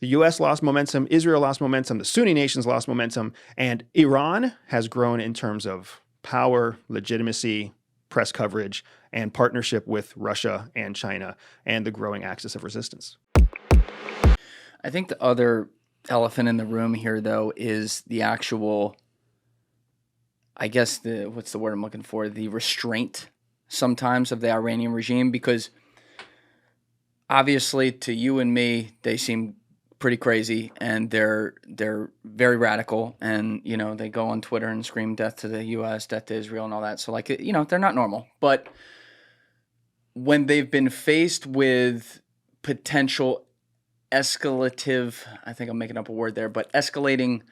The U.S. lost momentum, Israel lost momentum, the Sunni nations lost momentum, and Iran has grown in terms of power, legitimacy, press coverage, and partnership with Russia and China and the growing axis of resistance. I think the other elephant in the room here, though, is the actual, I guess, what's the word I'm looking for? The restraint sometimes of the Iranian regime, because obviously to you and me, they seem pretty crazy, and they're very radical, and they go on Twitter and scream death to the U.S., death to Israel, and all that. So they're not normal. But when they've been faced with potential escalative, I think I'm making up a word there, but escalating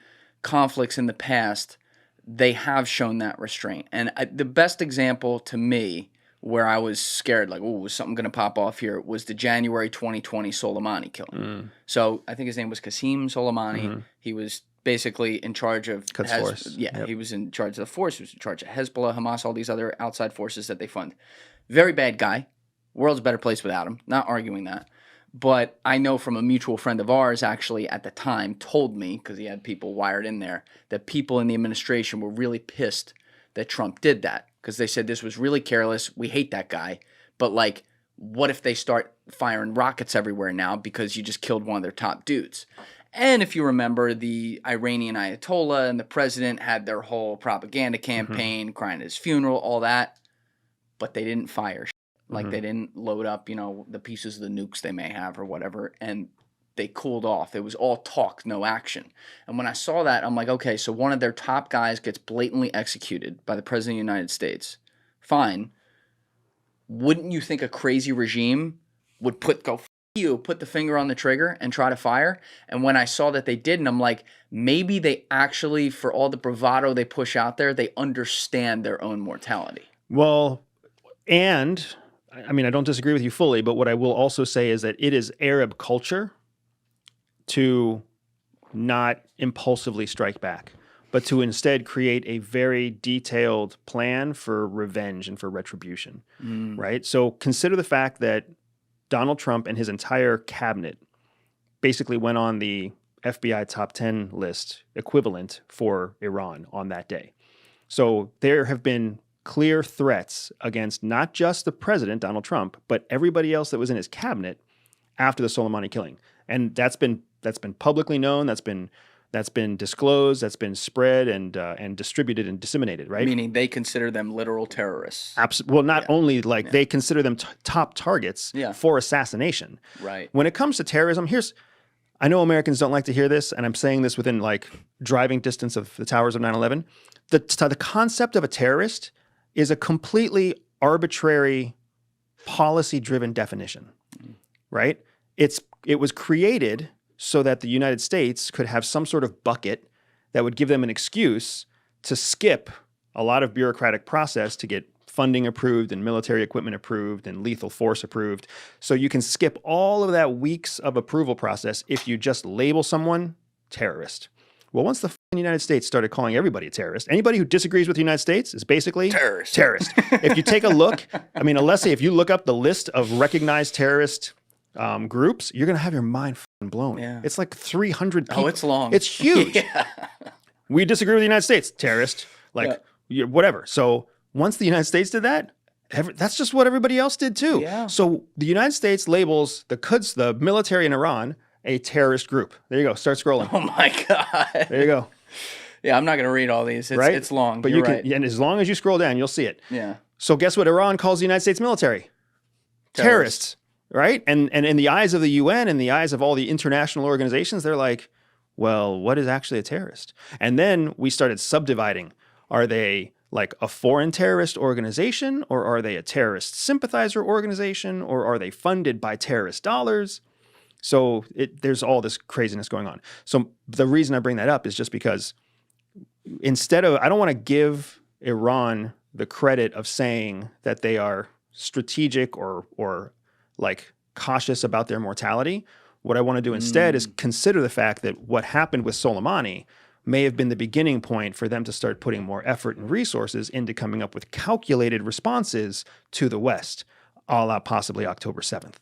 conflicts in the past, they have shown that restraint. And the best example to me, where I was scared, like, oh, was something going to pop off here, was the January 2020 Soleimani killing. So I think his name was Qasem Soleimani. He was basically in charge of force. Yeah, he was in charge of the force. He was in charge of Hezbollah, Hamas, all these other outside forces that they fund. Very bad guy. World's a better place without him. Not arguing that. But I know from a mutual friend of ours, actually, at the time, told me, because he had people wired in there, that people in the administration were really pissed that Trump did that. Because they said this was really careless. We hate that guy. But, like, what if they start firing rockets everywhere now because you just killed one of their top dudes? And if you remember, the Iranian Ayatollah and the president had their whole propaganda campaign, crying at his funeral, all that. But they didn't fire shit. Like, they didn't load up, the pieces of the nukes they may have or whatever, and they cooled off. It was all talk, no action. And when I saw that, I'm like, okay, so one of their top guys gets blatantly executed by the President of the United States. Fine. Wouldn't you think a crazy regime would put the finger on the trigger and try to fire? And when I saw that they didn't, I'm like, maybe they actually, for all the bravado they push out there, they understand their own mortality. Well, and I mean, I don't disagree with you fully, but what I will also say is that it is Arab culture to not impulsively strike back, but to instead create a very detailed plan for revenge and for retribution, right? So consider the fact that Donald Trump and his entire cabinet basically went on the FBI top 10 list equivalent for Iran on that day. So there have been clear threats against not just the president, Donald Trump, but everybody else that was in his cabinet after the Soleimani killing. And that's been publicly known, that's been disclosed, that's been spread and distributed and disseminated, right? Meaning they consider them literal terrorists. Absolutely. Well, not only they consider them top targets for assassination. Right. When it comes to terrorism, I know Americans don't like to hear this, and I'm saying this within like driving distance of the towers of 9/11. The concept of a terrorist is a completely arbitrary, policy-driven definition, right? It was created so that the United States could have some sort of bucket that would give them an excuse to skip a lot of bureaucratic process to get funding approved and military equipment approved and lethal force approved. So you can skip all of that weeks of approval process if you just label someone terrorist. Well, once the United States started calling everybody a terrorist, anybody who disagrees with the United States is basically terrorist. If you take a look, I mean, Alessi, if you look up the list of recognized terrorist groups, you're going to have your mind blown. Yeah. It's like 300 people. Oh, it's long. It's huge. We disagree with the United States, terrorist, whatever. So once the United States did that, that's just what everybody else did too. Yeah. So the United States labels the military in Iran a terrorist group. There you go. Start scrolling. Oh my God. There you go. Yeah, I'm not going to read all these. It's long. But You're right. And as long as you scroll down, you'll see it. Yeah. So guess what Iran calls the United States military? Terrorists. Right? And in the eyes of the UN, in the eyes of all the international organizations, they're like, well, what is actually a terrorist? And then we started subdividing. Are they like a foreign terrorist organization, or are they a terrorist sympathizer organization, or are they funded by terrorist dollars? So there's all this craziness going on. So the reason I bring that up is just because I don't want to give Iran the credit of saying that they are strategic or like cautious about their mortality. What I want to do instead is consider the fact that what happened with Soleimani may have been the beginning point for them to start putting more effort and resources into coming up with calculated responses to the West, a la possibly October 7th.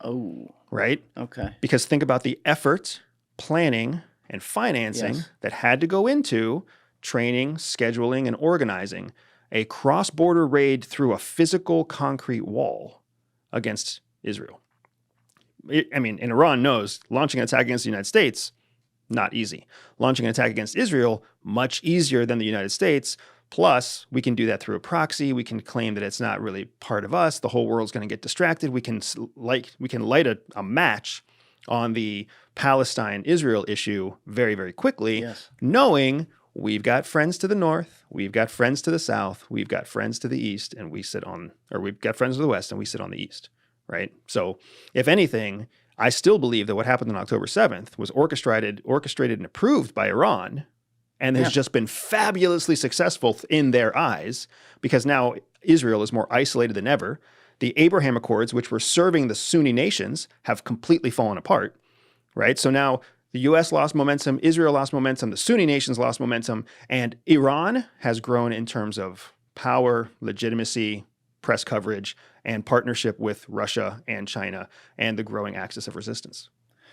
Oh, right? Okay. Because think about the effort, planning, and financing Yes. that had to go into training, scheduling, and organizing a cross-border raid through a physical concrete wall against Israel. And Iran knows launching an attack against the United States, not easy. Launching an attack against Israel, much easier than the United States. Plus, we can do that through a proxy. We can claim that it's not really part of us. The whole world's going to get distracted. We can light a match on the Palestine-Israel issue very, very quickly, Yes. knowing we've got friends to the north, we've got friends to the south, we've got friends to the east, and we've got friends to the west, and we sit on the east, right? So, if anything, I still believe that what happened on October 7th was orchestrated and approved by Iran, and has just been fabulously successful in their eyes, because now Israel is more isolated than ever. The Abraham Accords, which were serving the Sunni nations, have completely fallen apart, right? So now the U.S. lost momentum, Israel lost momentum, the Sunni nations lost momentum, and Iran has grown in terms of power, legitimacy, press coverage, and partnership with Russia and China and the growing axis of resistance.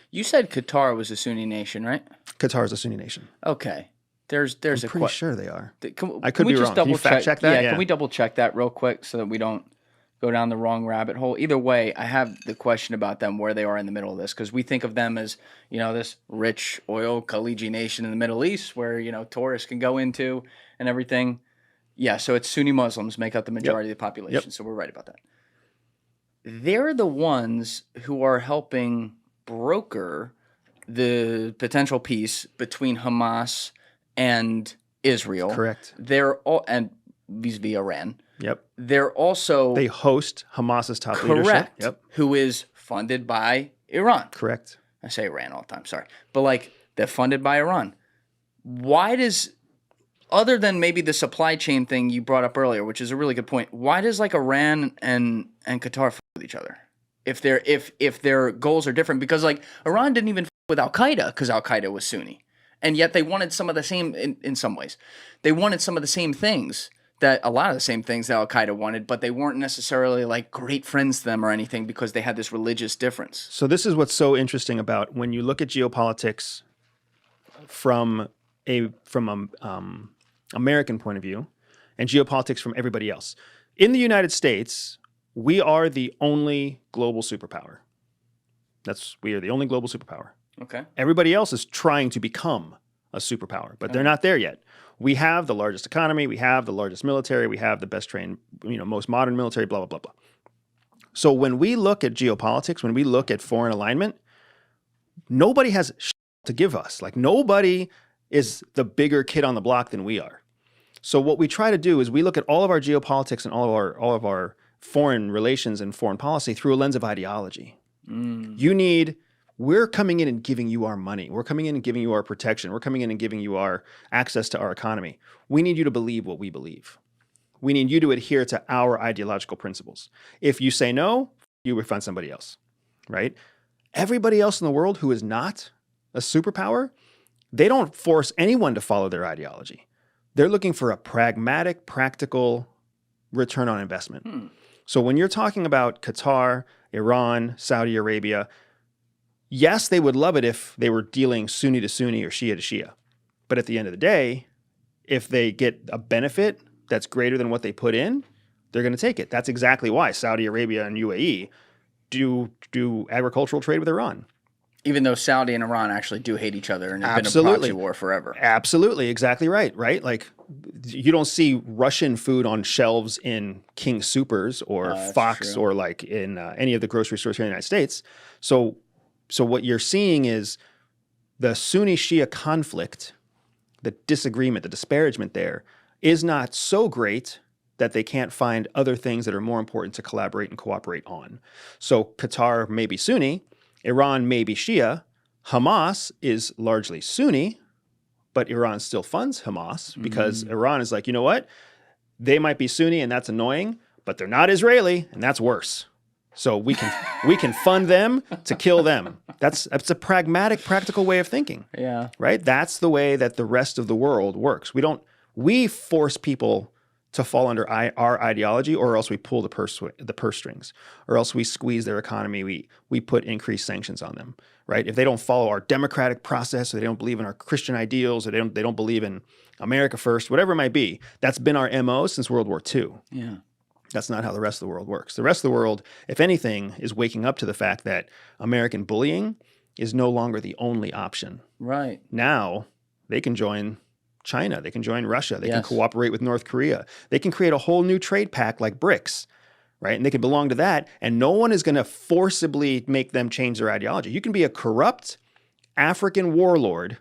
You said Qatar was a Sunni nation, right? Qatar is a Sunni nation. Okay. There's I'm a pretty sure they are. Can, I could we be just wrong. Can you double fact check that? Yeah, can we double check that real quick so that we don't go down the wrong rabbit hole? Either way, I have the question about them, where they are in the middle of this, because we think of them as, this rich oil Khaliji nation in the Middle East where, tourists can go into and everything. Yeah, so it's Sunni Muslims make up the majority of the population, so we're right about that. They're the ones who are helping broker the potential peace between Hamas and Israel. Correct. They're all, and vis-a-vis Iran. Yep. They're also They host Hamas's top leadership. correct, Yep. who is funded by Iran. Correct. I say Iran all the time, sorry. But they're funded by Iran. Why does, other than maybe the supply chain thing you brought up earlier, which is a really good point, why does Iran and Qatar f with each other? If their goals are different, because Iran didn't even f with Al-Qaeda because Al-Qaeda was Sunni. And yet they wanted some of the same, in some ways, they wanted some of the same things, a lot of the same things that Al-Qaeda wanted, but they weren't necessarily great friends to them or anything because they had this religious difference. So this is what's so interesting about when you look at geopolitics from American point of view and geopolitics from everybody else. In the United States, we are the only global superpower. We are the only global superpower. Okay. Everybody else is trying to become a superpower, but they're not there yet. We have the largest economy, we have the largest military, we have the best trained, most modern military, blah, blah, blah, blah. So when we look at geopolitics, when we look at foreign alignment, nobody has to give us. Nobody is the bigger kid on the block than we are. So what we try to do is we look at all of our geopolitics and all of our foreign relations and foreign policy through a lens of ideology. We're coming in and giving you our money. We're coming in and giving you our protection. We're coming in and giving you our access to our economy. We need you to believe what we believe. We need you to adhere to our ideological principles. If you say no, you would find somebody else, right? Everybody else in the world who is not a superpower, they don't force anyone to follow their ideology. They're looking for a pragmatic, practical return on investment. So when you're talking about Qatar, Iran, Saudi Arabia, yes, they would love it if they were dealing Sunni to Sunni or Shia to Shia. But at the end of the day, if they get a benefit that's greater than what they put in, they're going to take it. That's exactly why Saudi Arabia and UAE do agricultural trade with Iran. Even though Saudi and Iran actually do hate each other and have been a proxy war forever. Absolutely. Exactly right. You don't see Russian food on shelves in King Soopers or Fox true. or in any of the grocery stores here in the United States. So what you're seeing is the Sunni-Shia conflict, the disagreement, the disparagement there is not so great that they can't find other things that are more important to collaborate and cooperate on. So Qatar may be Sunni, Iran may be Shia, Hamas is largely Sunni, but Iran still funds Hamas because Iran is you know what? They might be Sunni and that's annoying, but they're not Israeli and that's worse. So we can fund them to kill them. That's a pragmatic, practical way of thinking. Yeah. Right? That's the way that the rest of the world works. We force people to fall under our ideology, or else we pull the purse strings, or else we squeeze their economy. We put increased sanctions on them, right? If they don't follow our democratic process, or they don't believe in our Christian ideals, or they don't believe in America first, whatever it might be, that's been our MO since World War II. Yeah. That's not how the rest of the world works. The rest of the world, if anything, is waking up to the fact that American bullying is no longer the only option. Right. Now they can join China. They can join Russia. They can Yes. cooperate with North Korea. They can create a whole new trade pact like BRICS, right? And they can belong to that. And no one is going to forcibly make them change their ideology. You can be a corrupt African warlord,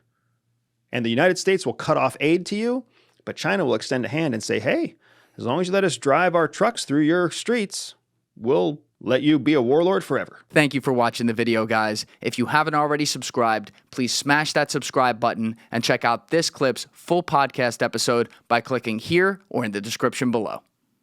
and the United States will cut off aid to you, but China will extend a hand and say, hey, as long as you let us drive our trucks through your streets, we'll let you be a warlord forever. Thank you for watching the video, guys. If you haven't already subscribed, please smash that subscribe button and check out this clip's full podcast episode by clicking here or in the description below.